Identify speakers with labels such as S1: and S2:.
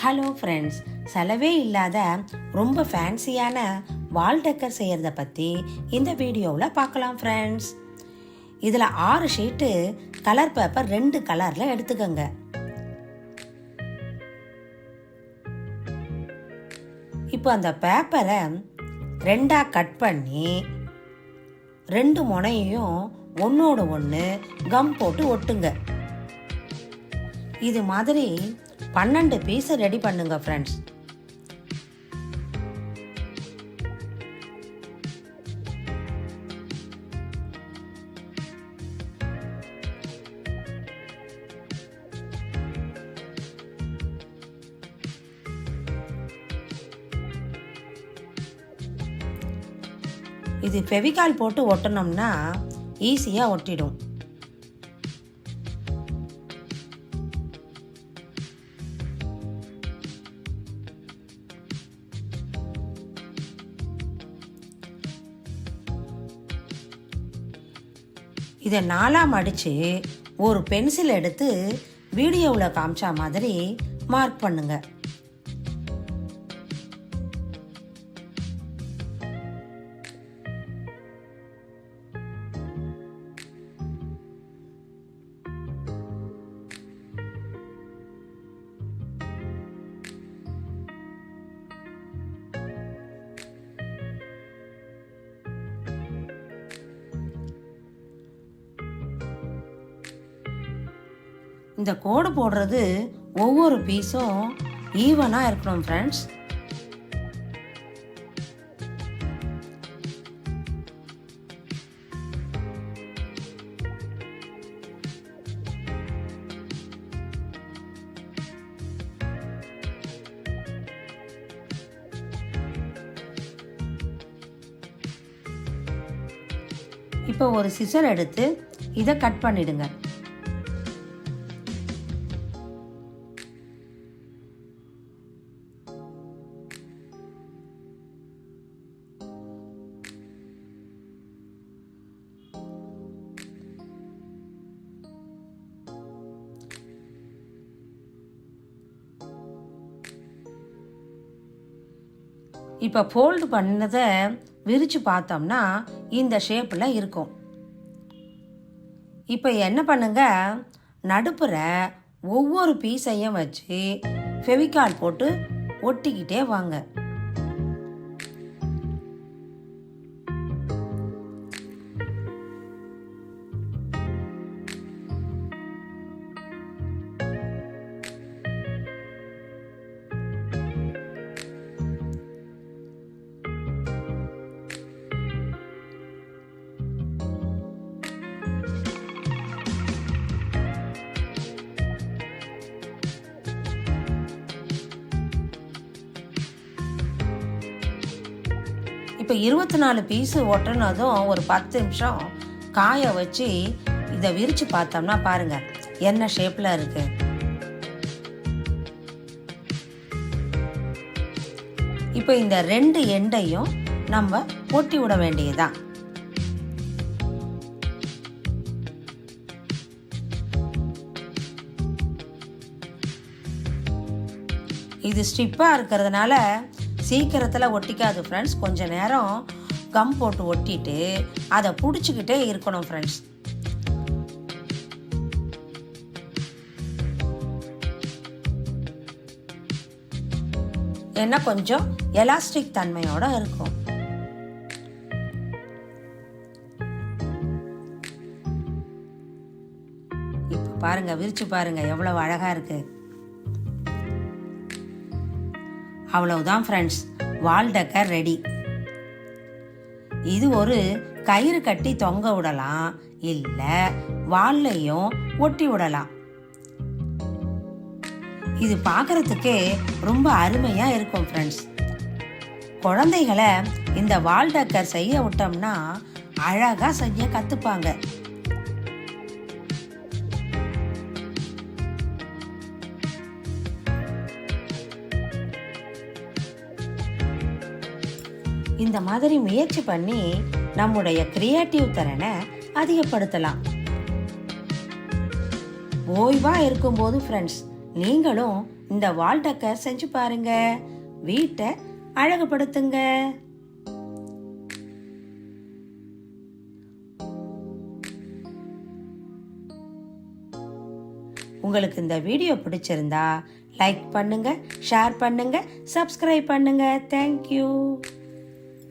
S1: Hello friends, செலவே இல்லாத ரொம்ப ஃபேன்சியான வால் டெக்கர் செய்கிறத பற்றி இந்த வீடியோவில் பார்க்கலாம் ஃப்ரெண்ட்ஸ். இதில் 6 ஷீட்டு கலர் பேப்பர் 2 கலரில் எடுத்துக்கோங்க. இப்போ அந்த பேப்பரை 2ஆக கட் பண்ணி 2 முனையையும் ஒன்றோடு ஒன்று கம் போட்டு ஒட்டுங்க. இது மாதிரி 12 பீஸ் ரெடி பண்ணுங்க ஃப்ரெண்ட்ஸ். இது ஃபெவிகால் போட்டு ஒட்டணும்னா ஈஸியாக ஒட்டிடும். இதை 4ஆக மடித்து ஒரு பென்சில் எடுத்து வீடியோவில் காமிச்சா மாதிரி மார்க் பண்ணுங்க. இந்த கோடு போடுறது ஒவ்வொரு பீஸும் ஈவனாக இருக்கணும் ஃப்ரெண்ட்ஸ். இப்போ ஒரு சிசர் எடுத்து இதை கட் பண்ணிடுங்க. இப்போ ஃபோல்டு பண்ணதை விரித்து பார்த்தோம்னா இந்த ஷேப்பில் இருக்கும். இப்போ என்ன பண்ணுங்க, நடுப்புற ஒவ்வொரு பீஸையும் வச்சு ஃபெவிகால் போட்டு ஒட்டிக்கிட்டே வாங்க. இப்போ 24 பீஸு ஒட்டினதும் ஒரு 10 நிமிஷம் காய வச்சு இதை விரித்து பார்த்தோம்னா பாருங்க என்ன ஷேப்பில் இருக்கு. இப்போ இந்த 2 எண்டையும் நம்ம ஒட்டி விட வேண்டியதுதான். இது ஸ்டிப்பாக இருக்கிறதுனால சீக்கிரத்தில் ஒட்டிக்காது ஃப்ரெண்ட்ஸ். கொஞ்ச நேரம் கம் போட்டு ஒட்டிட்டு அதை பிடிச்சிக்கிட்டே இருக்கணும் ஃப்ரெண்ட்ஸ். ஏன்னா கொஞ்சம் எலாஸ்டிக் தன்மையோட இருக்கும். இப்போ பாருங்க, விரிச்சு பாருங்க எவ்வளவு அழகா இருக்கு. அவ்வளவுதான் ஃப்ரெண்ட்ஸ், வால் டெக்கர் ரெடி. இது ஒரு கயிறு கட்டி தொங்க விடலாம், இல்லை வால்லையும் ஒட்டி விடலாம். இது பார்க்கறதுக்கே ரொம்ப அருமையா இருக்கும் ஃப்ரெண்ட்ஸ். குழந்தைகளை இந்த வால் டெக்கர் செய்ய விட்டோம்னா அழகா செய்ய கத்துப்பாங்க. இந்த மாதிரி முயற்சி பண்ணி நம்முடைய கிரியேட்டிவ் திறனை அதிகப்படுத்தலாம். ஓய்வாக இருக்கும்போது ஃப்ரெண்ட்ஸ், நீங்களும் இந்த வால் டெக்கர் செஞ்சு பாருங்க, வீட்டை அழகுபடுத்துங்க. உங்களுக்கு இந்த வீடியோ பிடிச்சிருந்தா லைக் பண்ணுங்க, ஷேர் பண்ணுங்க, சப்ஸ்கிரைப் பண்ணுங்க. தேங்க்யூ.